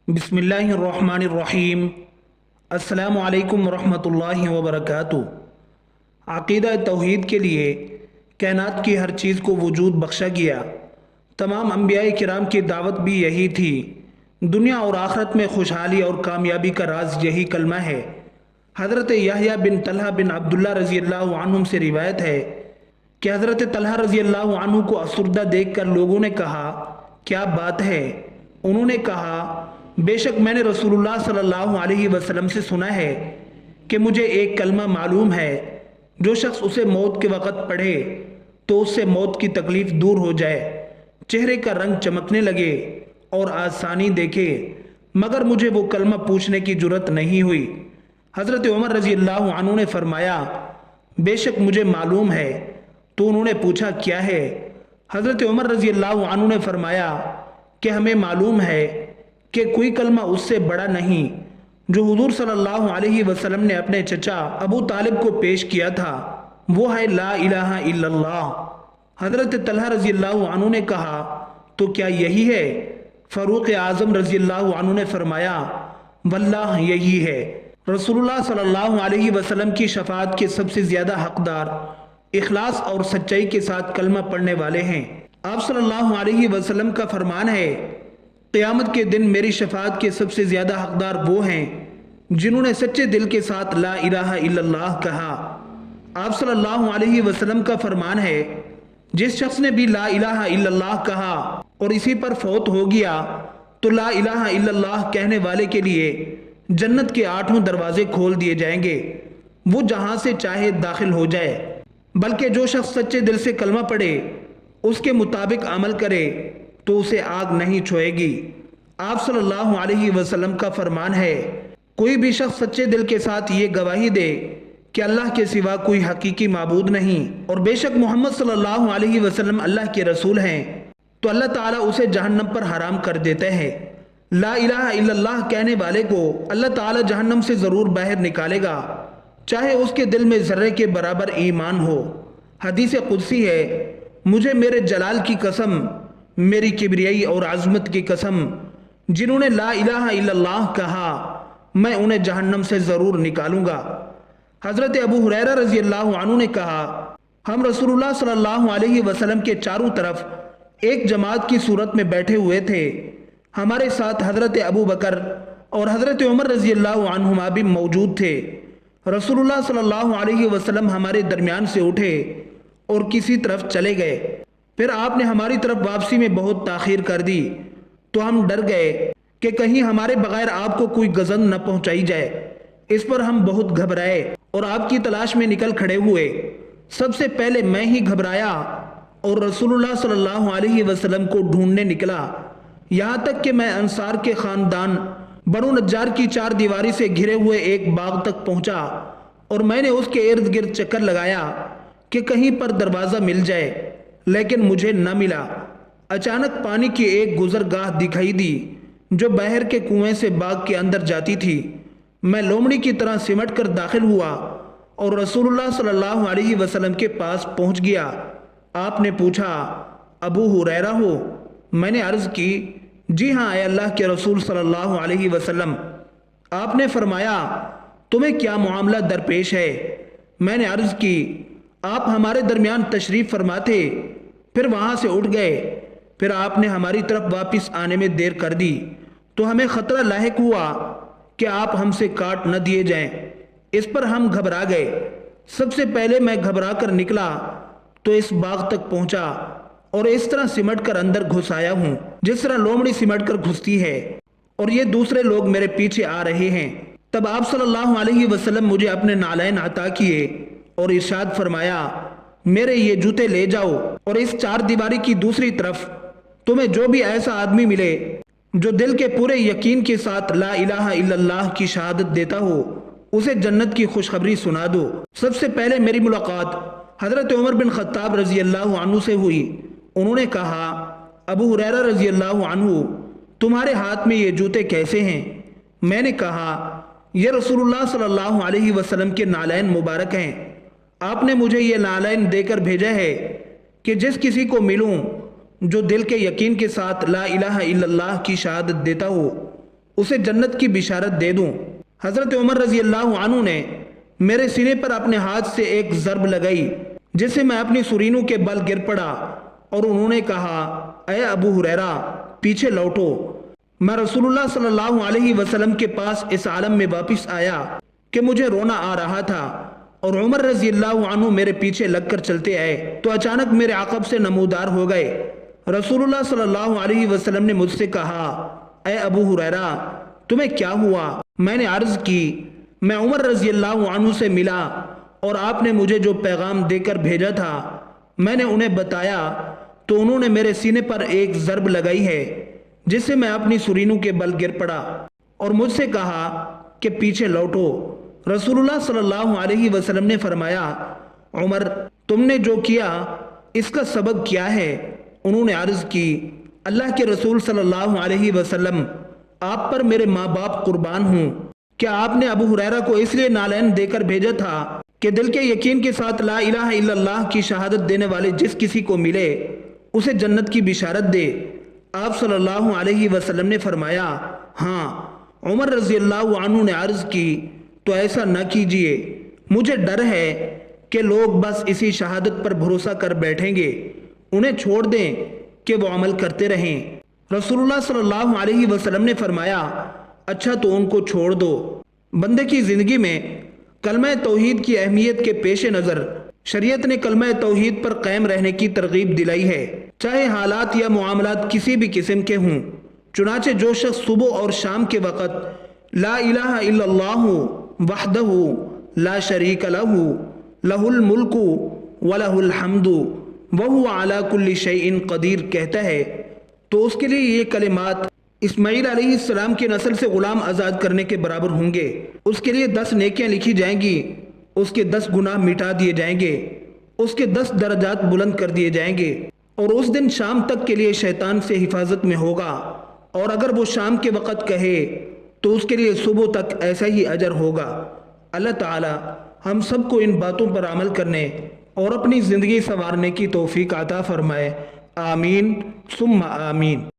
बिस्मिल्लाहिर्रहमानिर्रहीम। अस्सलामु अलैकुम वरहमतुल्लाहि वबरकातुहू। अक़ीदा तौहीद के लिए कायनात की हर चीज़ को वजूद बख्शा गया। तमाम अंबियाए किराम की दावत भी यही थी। दुनिया और आखिरत में खुशहाली और कामयाबी का राज यही कलमा है। हज़रत यहया बिन तलहा बिन अब्दुल्ला रज़ी अल्लाहु अन्हुम से रिवायत है कि हज़रत तलहा रज़ी अल्लाहु अन्हु को असुरदा देखकर लोगों ने कहा, क्या बात है? उन्होंने कहा, बेशक मैंने रसूलुल्लाह सल्लल्लाहु अलैहि वसल्लम से सुना है कि मुझे एक कलमा मालूम है, जो शख्स उसे मौत के वक़्त पढ़े तो उससे मौत की तकलीफ़ दूर हो जाए, चेहरे का रंग चमकने लगे और आसानी देखे। मगर मुझे वो कलमा पूछने की जुर्रत नहीं हुई। हज़रत उमर रज़ी अल्लाहु अन्हु ने फरमाया, बेशक मुझे मालूम है। तो उन्होंने पूछा, क्या है? हज़रत उमर रज़ी अल्लाहु अन्हु ने फरमाया कि हमें मालूम है कि कोई कलमा उससे बड़ा नहीं जो हुजूर सल्लल्लाहु अलैहि वसल्लम ने अपने चचा अबू तालिब को पेश किया था, वो है ला इलाहा इल्लल्लाह। हज़रत तलहा रज़ी अल्लाहु अन्हु ने कहा, तो क्या यही है? फ़ारूक आज़म रज़ी अल्लाहु अन्हु ने फरमाया, वल्लाह यही है। रसूलुल्लाह सल्लल्लाहु अलैहि वसल्लम की शफाअत के सबसे ज़्यादा हकदार इखलास और सच्चाई के साथ कलमा पढ़ने वाले हैं। आप सल्लल्लाहु अलैहि वसल्लम का फरमान है, क़यामत के दिन मेरी शफाअत के सबसे ज़्यादा हकदार वो हैं जिन्होंने सच्चे दिल के साथ ला इलाहा इल्लल्लाह कहा। आप सल्लल्लाहु अलैहि वसल्लम का फरमान है, जिस शख्स ने भी ला इलाहा इल्लल्लाह कहा और इसी पर फौत हो गया तो ला इलाहा इल्लल्लाह कहने वाले के लिए जन्नत के 8 दरवाजे खोल दिए जाएंगे, वो जहां से चाहे दाखिल हो जाए। बल्कि जो शख्स सच्चे दिल से कलमा पढ़े, उसके मुताबिक अमल करे तो उसे आग नहीं छुएगी। आप सल्लल्लाहु अलैहि वसल्लम का फरमान है, कोई भी शख्स सच्चे दिल के साथ ये गवाही दे कि अल्लाह के सिवा कोई हकीकी माबूद नहीं और बेशक मोहम्मद सल्लल्लाहु अलैहि वसल्लम अल्लाह के रसूल हैं, तो अल्लाह ताला उसे जहन्नम पर हराम कर देते हैं। ला इलाहा इल्लल्लाह कहने वाले को अल्लाह ताला जहन्नम से ज़रूर बाहर निकालेगा, चाहे उसके दिल में ज़र्रे के बराबर ईमान हो। हदीस कुदसी है, मुझे मेरे जलाल की कसम, मेरी किबरियाई और आज़मत की कसम, जिन्होंने ला इलाहा इल्लल्लाह कहा, मैं उन्हें जहन्नम से ज़रूर निकालूंगा। हज़रत अबू हुरैरा रज़ी अल्लाहु अन्हु ने कहा, हम रसूलुल्लाह सल्लल्लाहु अलैहि वसल्लम के चारों तरफ एक जमात की सूरत में बैठे हुए थे। हमारे साथ हज़रत अबू बकर और हज़रत उमर रज़ी अल्लाहु अन्हुमा भी मौजूद थे। रसूलुल्लाह सल्लल्लाहु अलैहि वसल्लम हमारे दरमियान से उठे और किसी तरफ चले गए। फिर आपने हमारी तरफ वापसी में बहुत ताख़ीर कर दी, तो हम डर गए कि कहीं हमारे बगैर आपको कोई गज़न न पहुंचाई जाए। इस पर हम बहुत घबराए और आपकी तलाश में निकल खड़े हुए। सबसे पहले मैं ही घबराया और रसूलुल्लाह सल्लल्लाहु अलैहि वसल्लम को ढूंढने निकला, यहाँ तक कि मैं अंसार के ख़ानदान बनु नज्जार की 4 दीवारी से घिरे हुए एक बाग तक पहुँचा और मैंने उसके इर्द गिर्द चक्कर लगाया कि कहीं पर दरवाज़ा मिल जाए, लेकिन मुझे न मिला। अचानक पानी की एक गुजरगाह दिखाई दी जो बाहर के कुएं से बाग के अंदर जाती थी। मैं लोमड़ी की तरह सिमट कर दाखिल हुआ और रसूलुल्लाह सल्लल्लाहु अलैहि वसल्लम के पास पहुंच गया। आपने पूछा, अबू हुरैरा हो? मैंने अर्ज़ की, जी हाँ ऐ अल्लाह के रसूल सल्लल्लाहु अलैहि वसल्लम। आपने फरमाया, तुम्हें क्या मामला दरपेश है? मैंने अर्ज़ की, आप हमारे दरमियान तशरीफ़ फरमाते, फिर वहाँ से उठ गए। फिर आपने हमारी तरफ वापस आने में देर कर दी तो हमें ख़तरा लाहिक हुआ कि आप हमसे काट न दिए जाएं। इस पर हम घबरा गए। सबसे पहले मैं घबरा कर निकला तो इस बाग तक पहुंचा और इस तरह सिमट कर अंदर घुस आया हूँ जिस तरह लोमड़ी सिमट कर घुसती है, और ये दूसरे लोग मेरे पीछे आ रहे हैं। तब आप सल्लल्लाहु अलैहि वसल्लम मुझे अपने नालैन अता किए और इरशाद फरमाया, मेरे ये जूते ले जाओ और इस 4 दीवारी की दूसरी तरफ तुम्हें जो भी ऐसा आदमी मिले जो दिल के पूरे यकीन के साथ ला इलाहा इल्लल्लाह की शहादत देता हो, उसे जन्नत की खुशखबरी सुना दो। सबसे पहले मेरी मुलाकात हज़रत उमर बिन ख़त्ताब रज़ी अल्लाहु अन्हु से हुई। उन्होंने कहा, अबू हुरैरा रज़ी अल्लाहु अन्हु, तुम्हारे हाथ में ये जूते कैसे हैं? मैंने कहा, ये रसूलुल्लाह सल्लल्लाहु अलैहि वसल्लम के नालैन मुबारक हैं। आपने मुझे ये नालैन देकर भेजा है कि जिस किसी को मिलूं जो दिल के यकीन के साथ ला इलाहा इल्लल्लाह की शहादत देता हो, اسے جنت کی بشارت دے دوں۔ حضرت عمر رضی اللہ عنہ نے میرے سینے پر اپنے ہاتھ سے ایک ضرب لگائی جس سے میں اپنی سرینوں کے بل گر پڑا، اور انہوں نے کہا، اے ابو ہریرہ پیچھے لوٹو۔ میں رسول اللہ صلی اللہ علیہ وسلم کے پاس اس عالم میں واپس آیا کہ مجھے رونا آ رہا تھا، اور عمر رضی اللہ عنہ میرے پیچھے لگ کر چلتے آئے تو اچانک میرے عقب سے نمودار ہو گئے۔ رسول اللہ صلی اللہ علیہ وسلم نے مجھ سے کہا، اے ابو ہریرہ تمہیں کیا ہوا؟ میں نے عرض کی، میں عمر رضی اللہ عنہ سے ملا اور آپ نے مجھے جو پیغام دے کر بھیجا تھا میں نے انہیں بتایا، تو انہوں نے میرے سینے پر ایک ضرب لگائی ہے جس سے میں اپنی سرینوں کے بل گر پڑا، اور مجھ سے کہا کہ پیچھے لوٹو۔ رسول اللہ صلی اللہ علیہ وسلم نے فرمایا، عمر تم نے جو کیا اس کا سبب کیا ہے؟ انہوں نے عرض کی، اللہ کے رسول صلی اللہ علیہ وسلم آپ پر میرے ماں باپ قربان ہوں۔ کیا آپ نے ابو ہریرہ کو اس لیے نالین دے کر بھیجا تھا کہ دل کے یقین کے ساتھ لا الہ الا اللہ کی شہادت دینے والے جس کسی کو ملے اسے جنت کی بشارت دے؟ آپ صلی اللہ علیہ وسلم نے فرمایا، ہاں۔ عمر رضی اللہ عنہ نے عرض کی، تو ایسا نہ کیجئے، مجھے ڈر ہے کہ لوگ بس اسی شہادت پر بھروسہ کر بیٹھیں گے، انہیں چھوڑ دیں کہ وہ عمل کرتے رہیں۔ رسول اللہ صلی اللہ علیہ وسلم نے فرمایا، اچھا تو ان کو چھوڑ دو۔ بندے کی زندگی میں کلمہ توحید کی اہمیت کے پیش نظر شریعت نے کلمہ توحید پر قائم رہنے کی ترغیب دلائی ہے، چاہے حالات یا معاملات کسی بھی قسم کے ہوں۔ چنانچہ جو شخص صبح اور شام کے وقت لا الہ الا اللہ وحدہ لا شریک لہ لہ الملک ولہ الحمد وہو علی کل شیء قدیر کہتا ہے تو اس کے لیے یہ کلمات اسماعیل علیہ السلام کی نسل سے غلام آزاد کرنے کے برابر ہوں گے۔ اس کے لیے 10 نیکیاں لکھی جائیں گی، اس کے 10 گناہ مٹا دیے جائیں گے، اس کے 10 درجات بلند کر دیے جائیں گے، اور اس دن شام تک کے لیے شیطان سے حفاظت میں ہوگا، اور اگر وہ شام کے وقت کہے تو اس کے لیے صبح تک ایسا ہی اجر ہوگا۔ اللہ تعالی ہم سب کو ان باتوں پر عمل کرنے اور اپنی زندگی سنوارنے کی توفیق عطا فرمائے، آمین ثم آمین۔